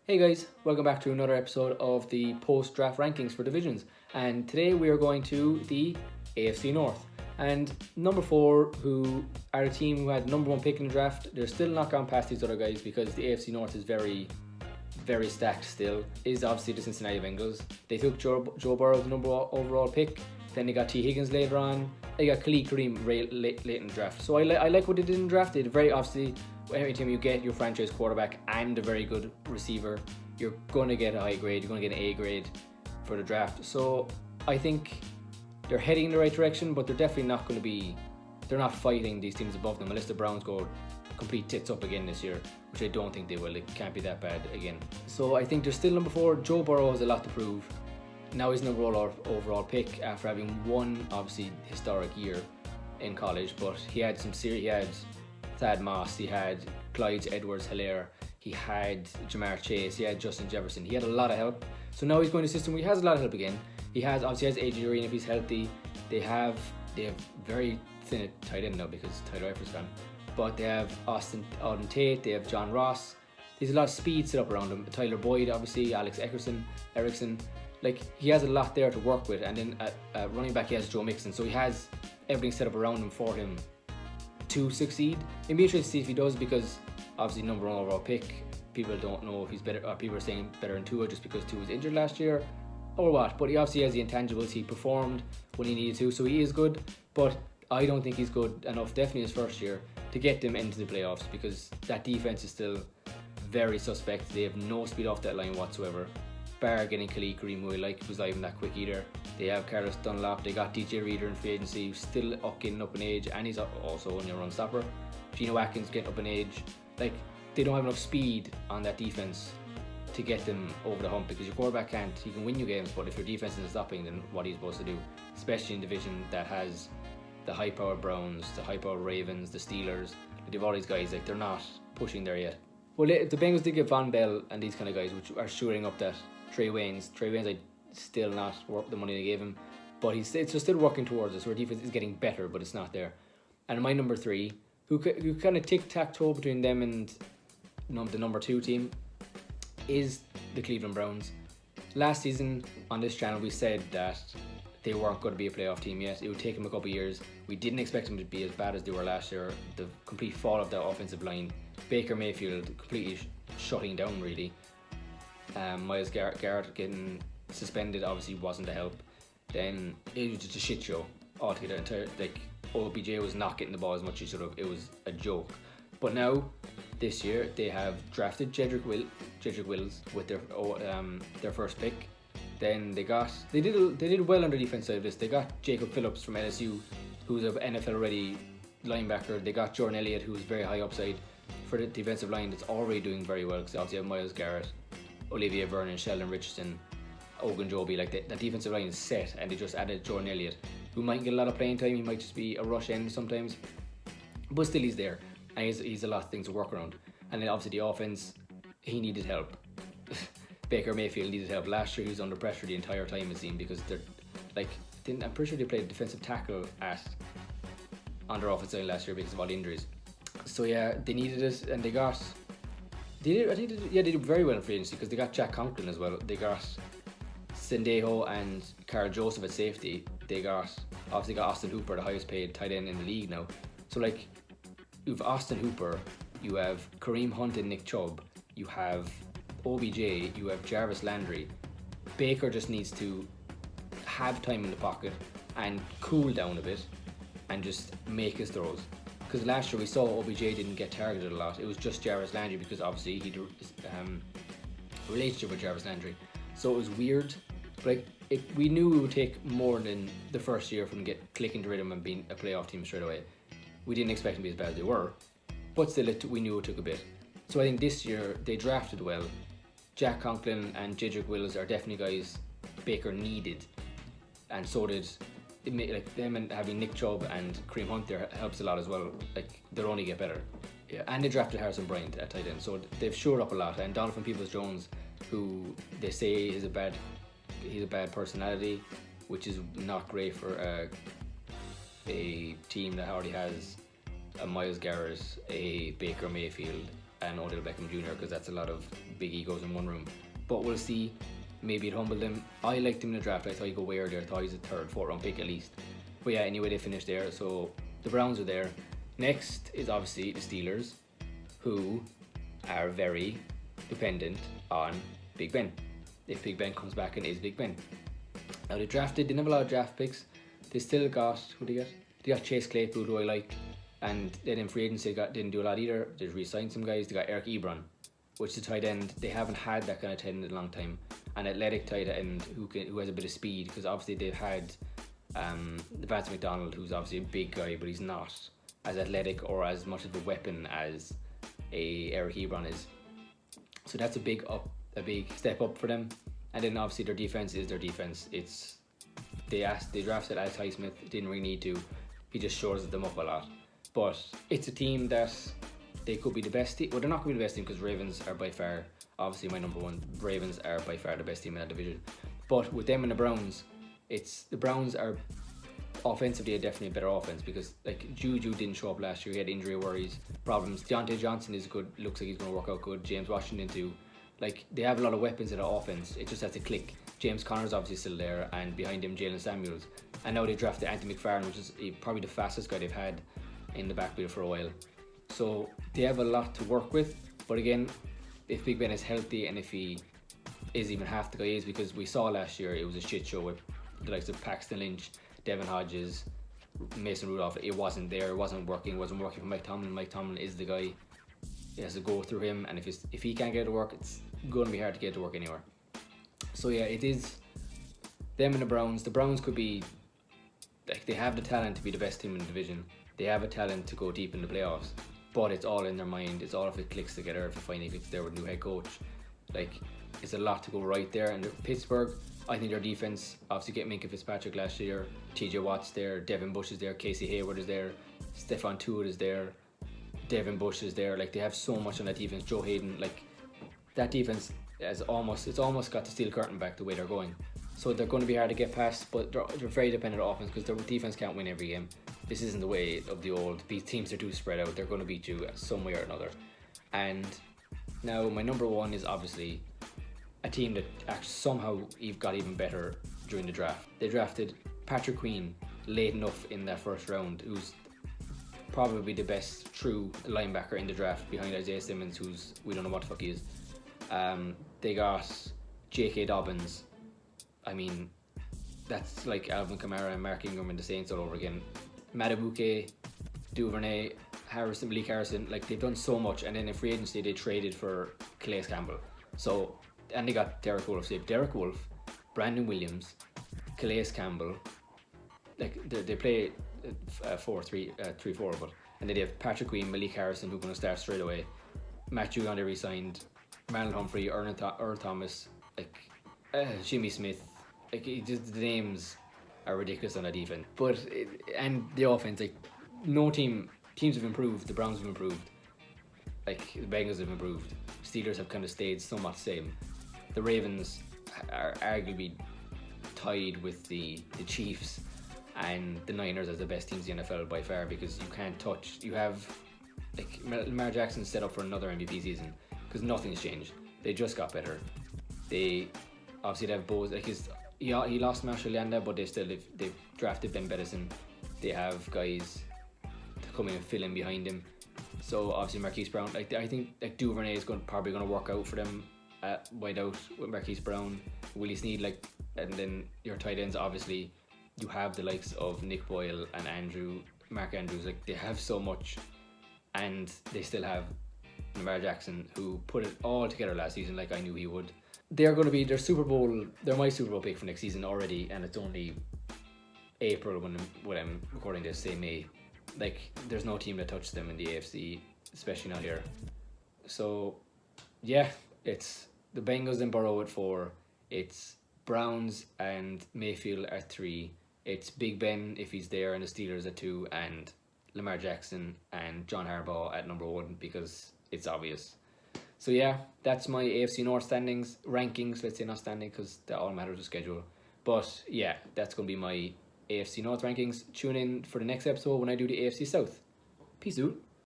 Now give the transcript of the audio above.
Hey guys, welcome back to another episode of the post-draft rankings for divisions. And today we are going to the AFC North. And number 4, who are the team who had the number 1 pick in the draft, they're still not gone past these other guys because the AFC North is very stacked still, is obviously the Cincinnati Bengals. They took Joe Burrow, the number 1 overall pick. Then they got T. Higgins later on. They got Khalid Kareem late in the draft. So I like what they did in the draft. They did very obviously. Every time you get your franchise quarterback and a very good receiver, you're going to get a high grade. You're going to get an A grade for the draft. So I think they're heading in the right direction, but they're definitely not going to be. They're not fighting these teams above them unless the Browns go complete tits up again this year, which I don't think they will. It can't be that bad again. So I think they're still number 4. Joe Burrow has a lot to prove. Now he's number 1 overall pick after having one obviously historic year in college, but he had some serious. He had Thad Moss, he had Clyde Edwards-Helaire, he had Jamar Chase, he had Justin Jefferson. He had a lot of help. So now he's going to a system where he has a lot of help again. He obviously has AJ Green if he's healthy. They have very thin at tight end now because Tyler Eifert's gone. But they have Auden Tate, they have John Ross. There's a lot of speed set up around him. Tyler Boyd, obviously, Alex Erickson. Like, he has a lot there to work with. And then at running back, he has Joe Mixon. So he has everything set up around him for him to succeed. It'd be interesting to see if he does, because obviously number 1 overall pick, people don't know if he's better, or people are saying better than Tua just because Tua was injured last year or what, but he obviously has the intangibles. He performed when he needed to, so he is good, but I don't think he's good enough, definitely his first year, to get them into the playoffs, because that defense is still very suspect. They have no speed off that line whatsoever, bar getting Khalid Kareem, who I like, who's not even that quick either. They have Carlos Dunlap, they got DJ Reader in free agency, who's still getting up in age, and he's also only a run stopper. Geno Atkins getting up in age. Like, they don't have enough speed on that defense to get them over the hump, because your quarterback he can win you games, but if your defense isn't stopping, then what are you supposed to do? Especially in a division that has the high-powered Browns, the high-powered Ravens, the Steelers. They have all these guys, like, they're not pushing there yet. Well, if the Bengals did get Von Bell and these kind of guys, which are shooting up that Trey Waynes, I still not worth the money they gave him, but it's still working towards it. So our defense is getting better, but it's not there. And my number 3, who kind of tic-tac-toe between them and the number 2 team, is the Cleveland Browns. Last season on this channel we said that they weren't going to be a playoff team yet. It would take them a couple of years. We didn't expect them to be as bad as they were last year. The complete fall of the offensive line, Baker Mayfield completely shutting down really. Myles Garrett getting suspended obviously wasn't a help. Then it was just a shit show altogether. Like, OBJ was not getting the ball as much as he should have. It was a joke. But now, this year, they have drafted Jedrick Wills with their first pick. Then they did well on the defense side of this. They got Jacob Phillips from LSU, who's an NFL ready linebacker. They got Jordan Elliott, who's very high upside for the defensive line that's already doing very well, because obviously you have Myles Garrett, Olivia Vernon, Sheldon Richardson, Ogunjobi. Like, that defensive line is set, and they just added Jordan Elliott, who might get a lot of playing time. He might just be a rush end sometimes, but still he's there, and he's a lot of things to work around. And then obviously the offense, he needed help. Baker Mayfield needed help. Last year he was under pressure the entire time, it seemed, because I'm pretty sure they played defensive tackle on their offensive line last year because of all the injuries. So yeah, they needed it, and they did very well in free agency, because they got Jack Conklin as well. They got Sendejo and Carl Joseph at safety. They obviously got Austin Hooper, the highest paid tight end in the league now. So, like, you have Austin Hooper, you have Kareem Hunt and Nick Chubb, you have OBJ, you have Jarvis Landry. Baker just needs to have time in the pocket and cool down a bit and just make his throws. Because last year we saw OBJ didn't get targeted a lot. It was just Jarvis Landry, because obviously he had a relationship with Jarvis Landry. So it was weird. But we knew it would take more than the first year from clicking to rhythm and being a playoff team straight away. We didn't expect them to be as bad as they were, but still we knew it took a bit. So I think this year they drafted well. Jack Conklin and Jedrick Wills are definitely guys Baker needed, and so did them, and having Nick Chubb and Kareem Hunt there helps a lot as well. Like, they'll only get better. Yeah, and they drafted Harrison Bryant at tight end, so they've shored up a lot. And Donovan Peoples-Jones, who they say is a bad personality, which is not great for a team that already has a Myles Garrett, a Baker Mayfield, and Odell Beckham Jr., because that's a lot of big egos in one room. But we'll see. Maybe it humbled them. I liked him in the draft. I thought he'd go way earlier. I thought he was a third, fourth round pick at least. But yeah, anyway, they finished there. So the Browns are there. Next is obviously the Steelers, who are very dependent on Big Ben. If Big Ben comes back and is Big Ben. Now they didn't have a lot of draft picks. They still got, who they got? They got Chase Claypool, who I like. And then in free agency, didn't do a lot either. They re-signed some guys. They got Eric Ebron, which is a tight end. They haven't had that kind of tight end in a long time. An athletic tight end who has a bit of speed, because obviously they've had Vance McDonald, who's obviously a big guy, but he's not as athletic or as much of a weapon as Eric Ebron is. So that's a big step up for them. And then obviously their defense is their defense. They drafted Alex Highsmith, didn't really need to. He just shores them up a lot. But it's a team that they could be the best team. Well, they're not going to be the best team because Ravens are by far, obviously my number one. Ravens are by far the best team in that division. But with them and the Browns, the Browns are offensively definitely a better offense, because like Juju didn't show up last year. He had injury worries, problems. Deontay Johnson looks like he's going to work out good. James Washington too. Like, they have a lot of weapons in the offense. It just has to click. James Conner's obviously still there, and behind him Jalen Samuels. And now they drafted Anthony McFarland, which is probably the fastest guy they've had in the backfield for a while. So they have a lot to work with. But again, if Big Ben is healthy and if he is even half the guy he is, because we saw last year it was a shit show with the likes of Paxton Lynch, Devin Hodges, Mason Rudolph. It wasn't there. It wasn't working for Mike Tomlin. Mike Tomlin is the guy. It has to go through him, and if he can't get it to work, it's going to be hard to get it to work anywhere. So yeah, it is them and the Browns. The Browns could be, like, they have the talent to be the best team in the division. They have a talent to go deep in the playoffs, but it's all in their mind. It's all if it clicks together, if it finally clicks there with a new head coach. Like, it's a lot to go right there. And Pittsburgh, I think their defense, obviously get Minkah Fitzpatrick last year, TJ Watt's there, Devin Bush is there, Casey Hayward is there, Stephon Tuitt is there, Devin Bush is there. Like, they have so much on that defense. Joe Hayden, like, that defense it's almost got the steel curtain back the way they're going. So they're going to be hard to get past, but they're very dependent on offense, because their defense can't win every game. This isn't the way of the old. These teams are too spread out. They're going to beat you some way or another. And now my number one is obviously a team that actually somehow got even better during the draft. They drafted Patrick Queen late enough in that first round, who's probably the best true linebacker in the draft behind Isaiah Simmons, who's, we don't know what the fuck he is. They got J.K. Dobbins. I mean, that's like Alvin Kamara and Mark Ingram and the Saints all over again. Madubuike, Duvernay, Malik Harrison, like, they've done so much. And then in free agency they traded for Calais Campbell. So, and they got Derek Wolfe. So Derek Wolfe, Brandon Williams, Calais Campbell. Like, they play 3-4, but and then they have Patrick Queen, Malik Harrison, who's going to start straight away. Matt Judon, they re-signed. Marlon Humphrey, Earl Thomas, like Jimmy Smith. Like, just the names are ridiculous on that defense. But and the offense, like, teams have improved. The Browns have improved. Like, the Bengals have improved. Steelers have kind of stayed somewhat the same. The Ravens are arguably tied with the Chiefs and the Niners as the best teams in the NFL by far, because you can't touch. You have, like, Lamar Jackson set up for another MVP season, because nothing's changed. They just got better. They obviously have Bose. Like, he lost Marshall Yanda, but they've drafted Ben Bettison. They have guys to come in and fill in behind him. So obviously Marquise Brown. Like, I think like Duvernay is probably going to work out for them at wideout with Marquise Brown, Willie Snead. Like, and then your tight ends, obviously you have the likes of Nick Boyle and Mark Andrews. Like, they have so much, and they still have Lamar Jackson, who put it all together last season, like I knew he would. They're going to be they're my Super Bowl pick for next season already, and it's only April when I'm recording this, say May. Like, there's no team that touched them in the AFC, especially not here. So yeah, it's the Bengals and Burrow at 4. It's Browns and Mayfield at 3. It's Big Ben if he's there, and the Steelers at 2, and Lamar Jackson and John Harbaugh at number 1, because it's obvious. So yeah, that's my AFC North rankings. Let's say not standing, because that all matters with schedule. But yeah, that's going to be my AFC North rankings. Tune in for the next episode when I do the AFC South. Peace out.